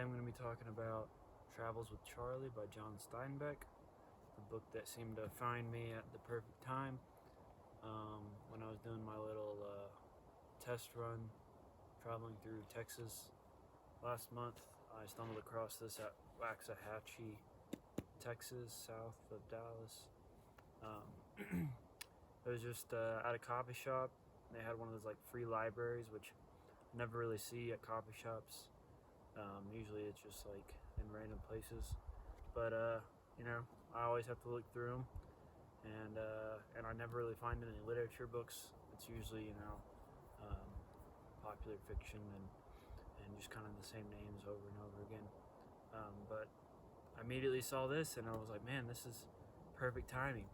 I'm going to be talking about Travels with Charley by Steinbeck, the book that seemed to find me at the perfect time. When I was doing my little test run traveling through Texas last month, I stumbled across this at Waxahachie, Texas, south of Dallas. It was just at a coffee shop. They had one of those like free libraries, which I never really see at coffee shops. Usually it's just like in random places, but I always have to look through them, and I never really find any literature books. It's usually popular fiction and just kind of the same names over and over again. But I immediately saw this and I was like, man, this is perfect timing.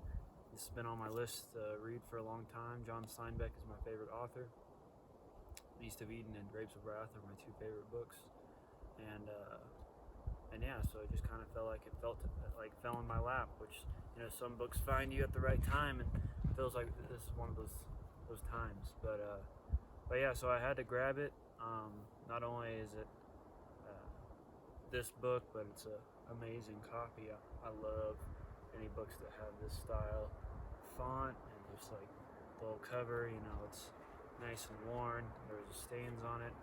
This has been on my list to read for a long time. Steinbeck is my favorite author. Beast of Eden and Grapes of Wrath are my two favorite books. And yeah, so it just kind of felt fell in my lap, which some books find you at the right time, and it feels like this is one of those times. But yeah, so I had to grab it. Not only is it this book, but it's an amazing copy. I love any books that have this style font and just like the little cover. It's nice and worn. There's stains on it.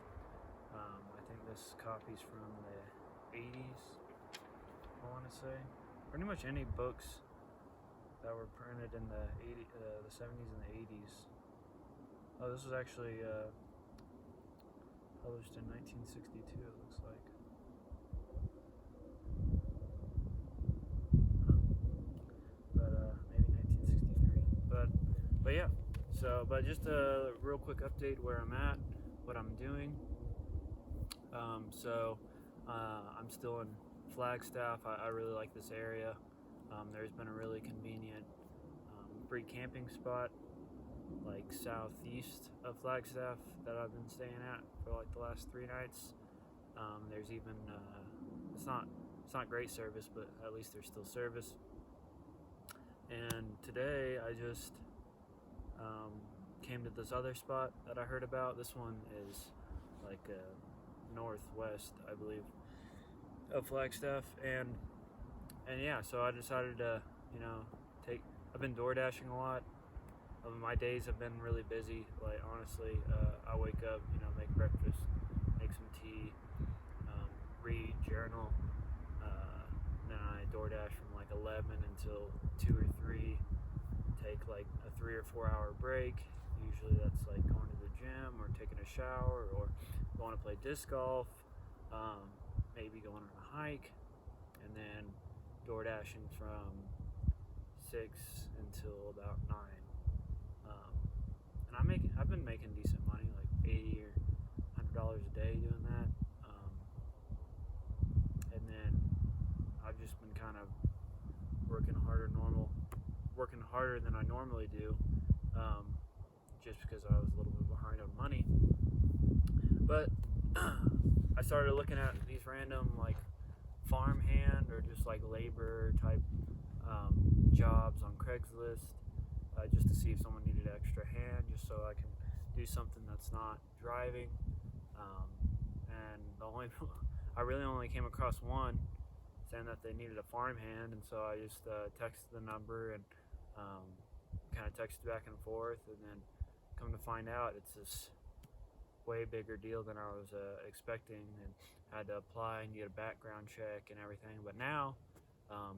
I think this copy's from the 80s, I want to say. Pretty much any books that were printed in the 70s and the 80s. Oh, this was actually published in 1962, it looks like. Maybe 1963. But yeah. But just a real quick update where I'm at, what I'm doing. I'm still in Flagstaff. I really like this area. There's been a really convenient free camping spot like southeast of Flagstaff that I've been staying at for like the last 3 nights. There's even it's not great service, but at least there's still service. And today I just came to this other spot that I heard about. This one is like northwest, I believe, of Flagstaff, and yeah, so I decided to I've been door dashing a lot. My days have been really busy. Like honestly, I wake up, make breakfast, make some tea, read, journal, then I door dash from like 11 until 2 or 3. Take like a 3 or 4 hour break. Usually that's like going to the gym or taking a shower or going to play disc golf, maybe going on a hike, and then door dashing from 6 until about 9. And I've been making decent money, like $80 or $100 a day doing that. And then I've just been kind of working harder than I normally do, just because I was a little bit behind on money. But I started looking at these random like farmhand or just like labor type jobs on Craigslist, just to see if someone needed an extra hand, just so I can do something that's not driving. And I really only came across one saying that they needed a farmhand, and so I just texted the number and kind of texted back and forth, and then come to find out it's this way bigger deal than I was expecting, and had to apply and get a background check and everything. But now,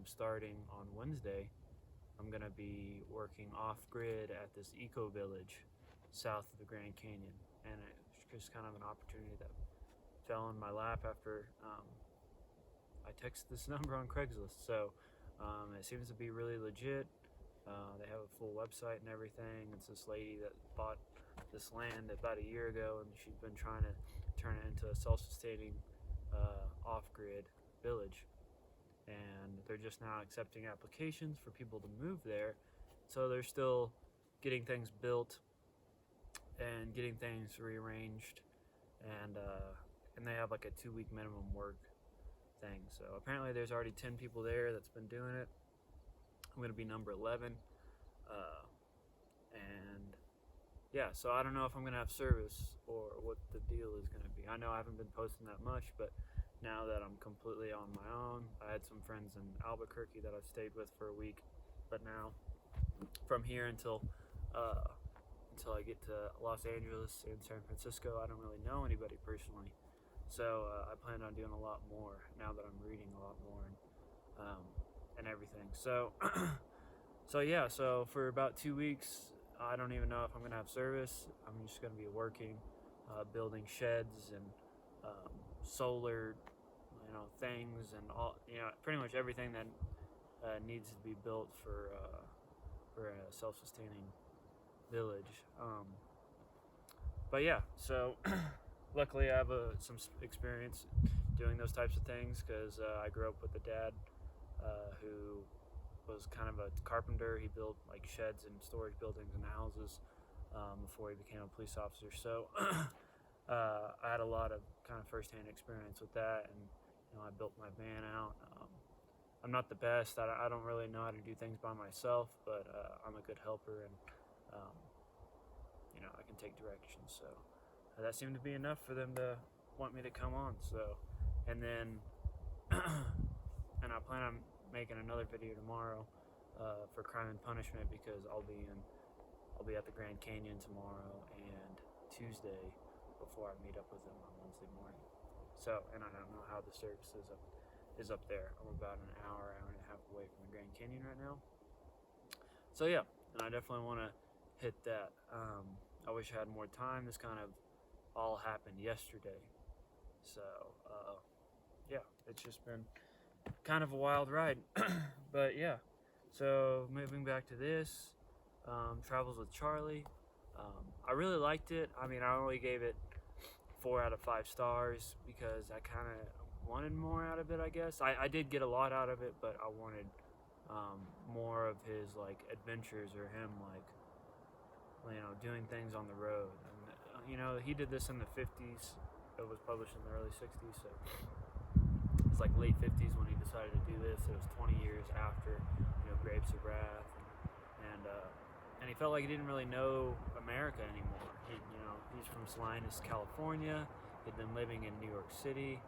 starting on Wednesday, I'm going to be working off-grid at this eco-village south of the Grand Canyon, and it's just kind of an opportunity that fell in my lap after I texted this number on Craigslist. So it seems to be really legit. They have a full website and everything. It's this lady that bought this land about a year ago, and she's been trying to turn it into a self-sustaining off-grid village. And they're just now accepting applications for people to move there. So they're still getting things built and getting things rearranged, and they have like a 2-week minimum work thing. So apparently there's already 10 people there that's been doing it. I'm gonna be number 11, and yeah, so I don't know if I'm gonna have service or what the deal is gonna be. I know I haven't been posting that much, but now that I'm completely on my own. I had some friends in Albuquerque that I've stayed with for a week, but now from here until I get to Los Angeles and San Francisco, I don't really know anybody personally. So I plan on doing a lot more now that I'm reading a lot more and everything. So so for about 2 weeks, I don't even know if I'm gonna have service. I'm just gonna be working, building sheds and solar, things and all, pretty much everything that needs to be built for a self-sustaining village. But yeah, so luckily I have some experience doing those types of things because I grew up with a dad who was kind of a carpenter. He built like sheds and storage buildings and houses before he became a police officer. So I had a lot of kind of firsthand experience with that, and I built my van out. I'm not the best. I don't really know how to do things by myself, but I'm a good helper, and I can take directions. So that seemed to be enough for them to want me to come on. So, and then and I plan on making another video tomorrow for Crime and Punishment, because I'll be at the Grand Canyon tomorrow and Tuesday before I meet up with them on Wednesday morning. So, and I don't know how the service is up there. I'm about an hour and a half away from the Grand Canyon right now. So yeah, and I definitely want to hit that. I wish I had more time. This kind of all happened yesterday. So yeah, it's just been kind of a wild ride. But yeah, so moving back to this, Travels with Charley. I really liked it. I mean, I only gave it 4 out of 5 stars because I kind of wanted more out of it, I guess. I did get a lot out of it, but I wanted more of his like adventures, or him like doing things on the road. And he did this in the 50s. It was published in the early 60s, so it's like late 50s when he decided to do this. It was 20 years after Grapes of Wrath, and he felt like he didn't really know America anymore. He's from Salinas, California. He'd been living in New York City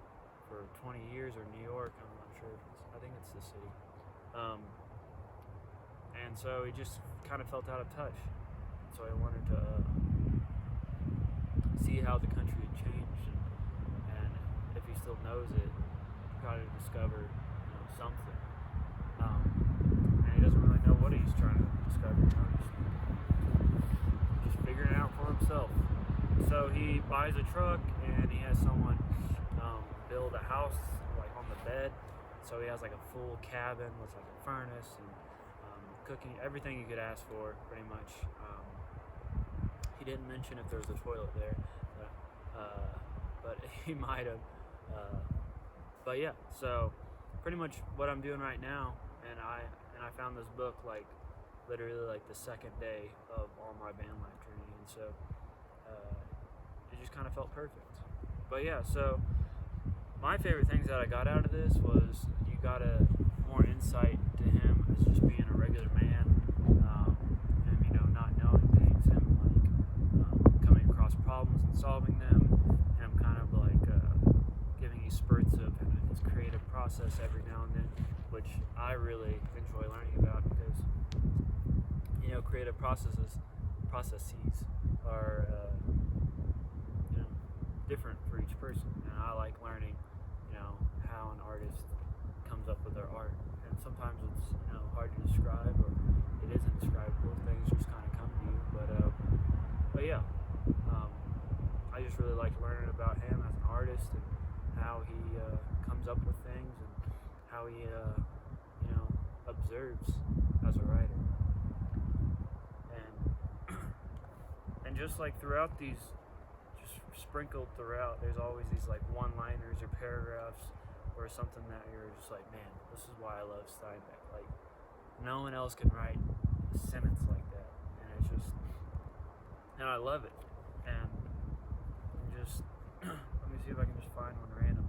for 20 years, or New York, I'm not sure. I think it's the city. And so he just kind of felt out of touch. So I wanted to see how the country had changed, and if he still knows it, try to discover something. And he doesn't really know what he's trying to discover. Just figuring it out for himself. So he buys a truck, and he has someone build a house like on the bed. So he has like a full cabin with like a furnace and cooking, everything you could ask for, pretty much. He didn't mention if there was a toilet there, but he might have. But yeah, so pretty much what I'm doing right now, and I found this book like literally like the second day of all my van life journey, and so it just kind of felt perfect. But yeah, so my favorite things that I got out of this was you got more insight to him as just being a regular man, him not knowing things, him like coming across problems and solving them, him kind of like giving you spurts of his creative process every now and then, which I really enjoy learning about, because creative processes are different for each person, and I like learning how an artist comes up with their art. And sometimes it's hard to describe, or it isn't describable. Things just kind of come to you. But yeah, I just really like learning about him as an artist, and how he comes up with things, and how he observes as a writer. And just like throughout these, just sprinkled throughout, there's always these like one-liners or paragraphs or something that you're just like, man, this is why I love Steinbeck. Like, no one else can write a sentence like that, and I love it. And just let me see if I can just find one random.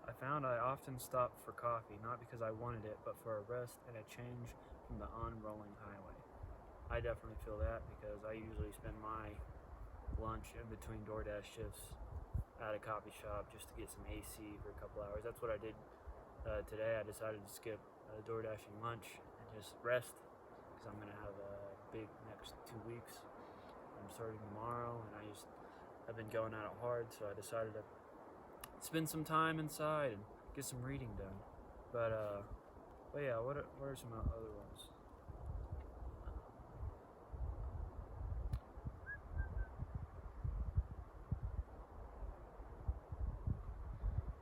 I found I often stopped for coffee, not because I wanted it, but for a rest and a change from the unrolling highway. I definitely feel that because I usually spend my lunch in between DoorDash shifts at a coffee shop just to get some AC for a couple hours. That's what I did today. I decided to skip DoorDashing lunch and just rest because I'm gonna have a big next 2 weeks. I'm starting tomorrow, and I've been going at it hard, so I decided to spend some time inside and get some reading done. But yeah, what are some other ones?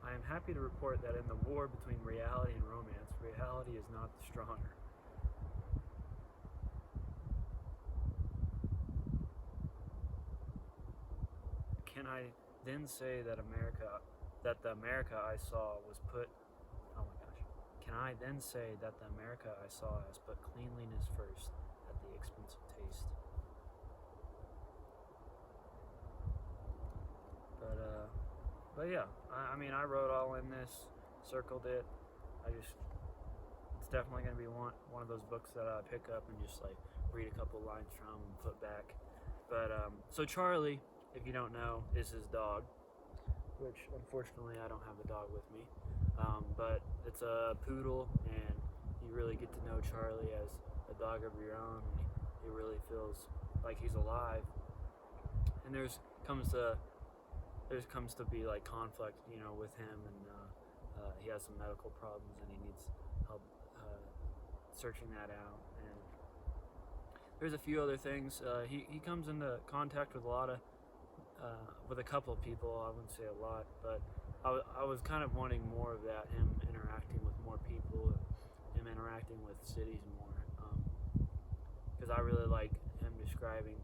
I am happy to report that in the war between reality and romance, reality is not the stronger. Can I then say that the America I saw was put, oh my gosh, can I then say that the America I saw has put cleanliness first at the expense of taste? But yeah, I mean, I wrote all in this, circled it. It's definitely going to be one of those books that I pick up and just like read a couple lines from and put back. But so Charley, if you don't know, is his dog, which unfortunately I don't have a dog with me. But it's a poodle, and you really get to know Charley as a dog of your own. And he really feels like he's alive. And there's comes to be like conflict, with him, and he has some medical problems, and he needs help searching that out. And there's a few other things. He comes into contact with with a couple of people. I wouldn't say a lot, but I was kind of wanting more of that. Him interacting with more people, him interacting with cities more, because I really like him describing,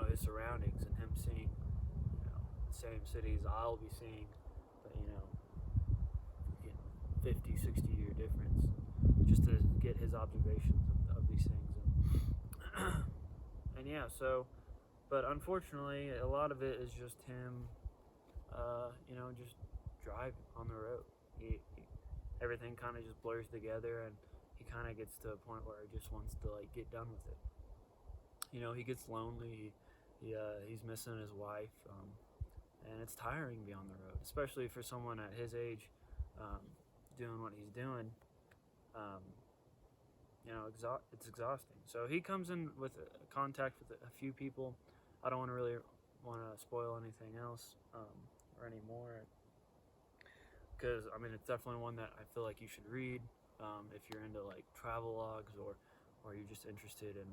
his surroundings and him seeing, the same cities I'll be seeing, but 50, 60-year difference, just to get his observations of these things. And yeah, so, but unfortunately, a lot of it is just him, just driving on the road. Everything kind of just blurs together, and he kind of gets to a point where he just wants to like get done with it. He gets lonely. He's missing his wife, and it's tiring to be on the road, especially for someone at his age, doing what he's doing. It's exhausting. So he comes in with contact with a few people. I don't really want to spoil anything else or any more, because it's definitely one that I feel like you should read if you're into like travel logs, or you're just interested in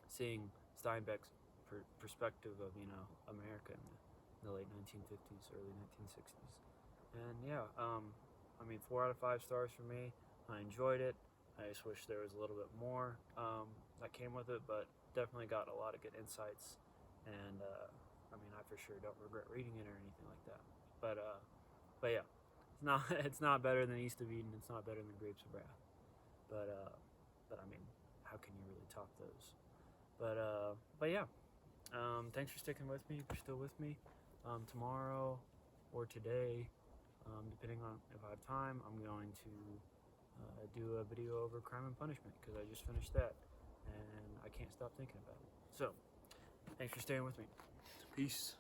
seeing Steinbeck's perspective of America in the late 1950s, early 1960s. And yeah, 4 out of 5 stars for me. I enjoyed it. I just wish there was a little bit more that came with it, but definitely got a lot of good insights. And I for sure don't regret reading it or anything like that. But yeah, it's not better than East of Eden. It's not better than Grapes of Wrath. But how can you really top those? But yeah, thanks for sticking with me. If you're still with me, tomorrow or today, depending on if I have time, I'm going to do a video over Crime and Punishment, because I just finished that and I can't stop thinking about it. So, thanks for staying with me. Peace.